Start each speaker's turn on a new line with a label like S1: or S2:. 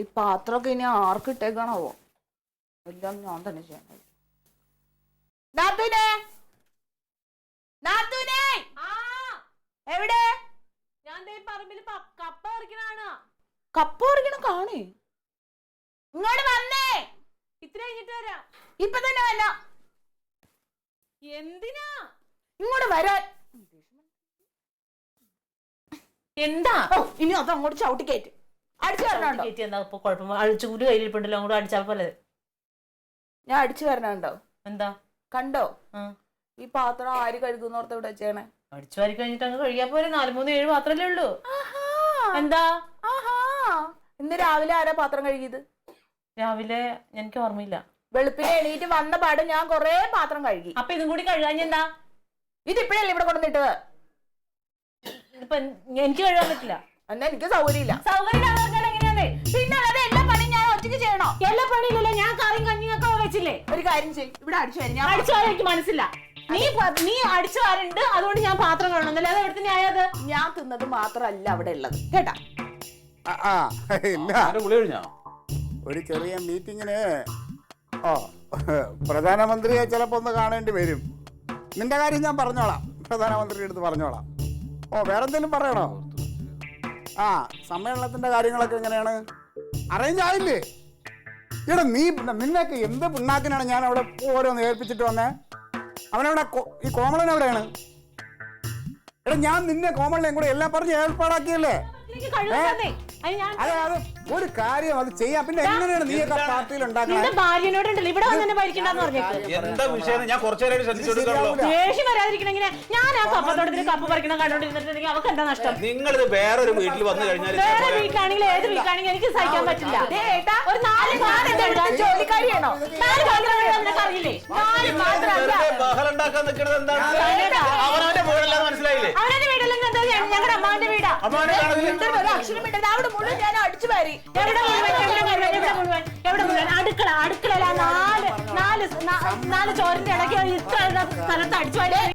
S1: ഈ പാത്രമൊക്കെ ഇനി ആർക്കിട്ടേക്കാണാവോ? എല്ലാം ഞാൻ തന്നെ ചെയ്യണം. എവിടെ?
S2: ഞാൻ പറമ്പിൽ കപ്പ പറിക്കണാണ്.
S1: കപ്പ പറിക്കണം കാണേ. ഇങ്ങോട്ട് വന്നേ.
S2: ഇത്ര കഴിഞ്ഞിട്ട് വരാം.
S1: ഇപ്പൊ തന്നെ വന്ന.
S2: എന്തിനാ
S1: ഇങ്ങോട്ട് വരാൻ?
S2: എന്താ?
S1: ഇനി അത് അങ്ങോട്ട് ചവിട്ടി കയറ്റി അടിച്ചു വരണോ?
S2: എന്താ ഇപ്പൊ കുഴപ്പം? ചൂല് കയ്യിലിപ്പുണ്ടല്ലോ, അങ്ങോട്ട് അടിച്ചാൽ പോലെ.
S1: ഞാൻ അടിച്ചു വരണുണ്ടോ?
S2: എന്താ
S1: കണ്ടോ? ഈ പാത്രം ആര് കഴുകുന്നോർത്ത് ഇവിടെ വെച്ചേണേ?
S2: അടിച്ചു വാരി കഴിഞ്ഞിട്ട് അങ്ങ് കഴിയാൻ പോലെ. 4, 3, 7 പാത്രല്ലേ ഉള്ളൂ. എന്താ?
S1: ഇന്ന് രാവിലെ ആരാ പാത്രം കഴുകിയത്?
S2: രാവിലെ എനിക്ക് ഓർമ്മയില്ല.
S1: വെളുപ്പിനെ എണീറ്റ് വന്ന പാടും ഞാൻ കൊറേ പാത്രം കഴുകി.
S2: അപ്പൊ ഇതും കൂടി കഴുകാൻ എന്താ?
S1: ഇതിപ്പോഴല്ലേ ഇവിടെ കൊണ്ടുവന്നിട്ടത്?
S2: ഇപ്പൊ എനിക്ക് കഴുകാൻ പറ്റില്ല.
S1: എന്നാ എനിക്ക് സൗകര്യമില്ല.
S2: സൗകര്യം എങ്ങനെയാന്നേ? പിന്നെ
S1: അത് എല്ലാ പണിയും ഞാൻ ഒറ്റയ്ക്ക് ചെയ്യണോ?
S2: എല്ലാ പണിയില്ലല്ലോ. ഞാൻ കറിയും കഞ്ഞിയൊക്കെ വെച്ചില്ലേ.
S1: ഒരു കാര്യം ചെയ്യും, ഇവിടെ അടിച്ചു വരും. ഞാൻ
S2: അടിച്ചു വാരാൻ എനിക്ക് മനസ്സില്ല. നീ അടിച്ചു വാരുണ്ട്, അതുകൊണ്ട് ഞാൻ പാത്രം കാണുന്നില്ല. അത് എവിടുത്തെ ന്യായത്?
S1: ഞാൻ തിന്നത് മാത്രല്ല അവിടെ ഉള്ളത് കേട്ടാ.
S3: ഒരു ചെറിയ മീറ്റിങ്ങിന് പ്രധാനമന്ത്രിയെ ചിലപ്പോ ഒന്ന് കാണേണ്ടി വരും. നിന്റെ കാര്യം ഞാൻ പറഞ്ഞോളാം, പ്രധാനമന്ത്രിയുടെ അടുത്ത് പറഞ്ഞോളാം. വേറെന്തെങ്കിലും പറയണോ? സമ്മേളനത്തിന്റെ കാര്യങ്ങളൊക്കെ എങ്ങനെയാണ്? അറേഞ്ച് ആയില്ലേ? എടാ നിന്നൊക്കെ എന്ത് പിണ്ണാക്കിനാണ് ഞാൻ അവിടെ ഓരോന്ന് ഏൽപ്പിച്ചിട്ട് വന്നേ? അവനവിടെ ഈ കോമളൻ എവിടെയാണ്? എടാ ഞാൻ നിന്നെ കോമളിനെയും കൂടെ എല്ലാം പറഞ്ഞ് ഏർപ്പാടാക്കിയല്ലേ? അതെ, അത് ഒരു കാര്യം അത് ചെയ്യാം. പിന്നെ എങ്ങനെയാണ് നീയൊക്കെ പാർട്ടിയിൽ ഉണ്ടാക്കുന്നത്?
S2: ഭാര്യനോടുണ്ടല്ലോ ഇവിടെ വന്നെ ഭരിക്കണ്ടെന്ന് പറഞ്ഞിട്ട് ദേഷ്യം വരാതിരിക്കണെങ്കില് ഞാൻ ആ കപ്പത്തോട്ടത്തിന് കപ്പ് പറിക്കണം കണ്ടോണ്ടിരുന്നിട്ടുണ്ടെങ്കിൽ അവർക്ക് എന്താ നഷ്ടം?
S4: നിങ്ങളിത് വേറൊരു വീട്ടിൽ വന്നു കഴിഞ്ഞാൽ
S2: വേറെ വീട്ടിലാണെങ്കിൽ ഏത് വീട്ടിലാണെങ്കിൽ എനിക്ക് സഹിക്കാൻ പറ്റില്ല. ഒരു 4
S1: ജോലിക്കാരിയാണോ?
S2: 4 പാത്രം അറിയില്ലേ? 4 പാത്രം
S4: ബഹളം ഉണ്ടാക്കാൻ നിൽക്കുന്നത് എന്താണ്? അവനവന്റെ വീടല്ലാതെ മനസ്സിലായില്ലേ?
S2: അവരുടെ വീടല്ലെങ്കിൽ എന്താ? ഞങ്ങളുടെ അമ്മാന്റെ വീടാ.
S1: അക്ഷരം ഇട്ടത് അവിടെ മുഴുവൻ ഞാൻ അടിച്ചു വാരി.
S2: എവിടെ മുഴുവൻ? അടുക്കള 4 ചോറിന്റെ ഇടയ്ക്ക് ഇത്ര സ്ഥലത്ത് അടിച്ചു വാരി.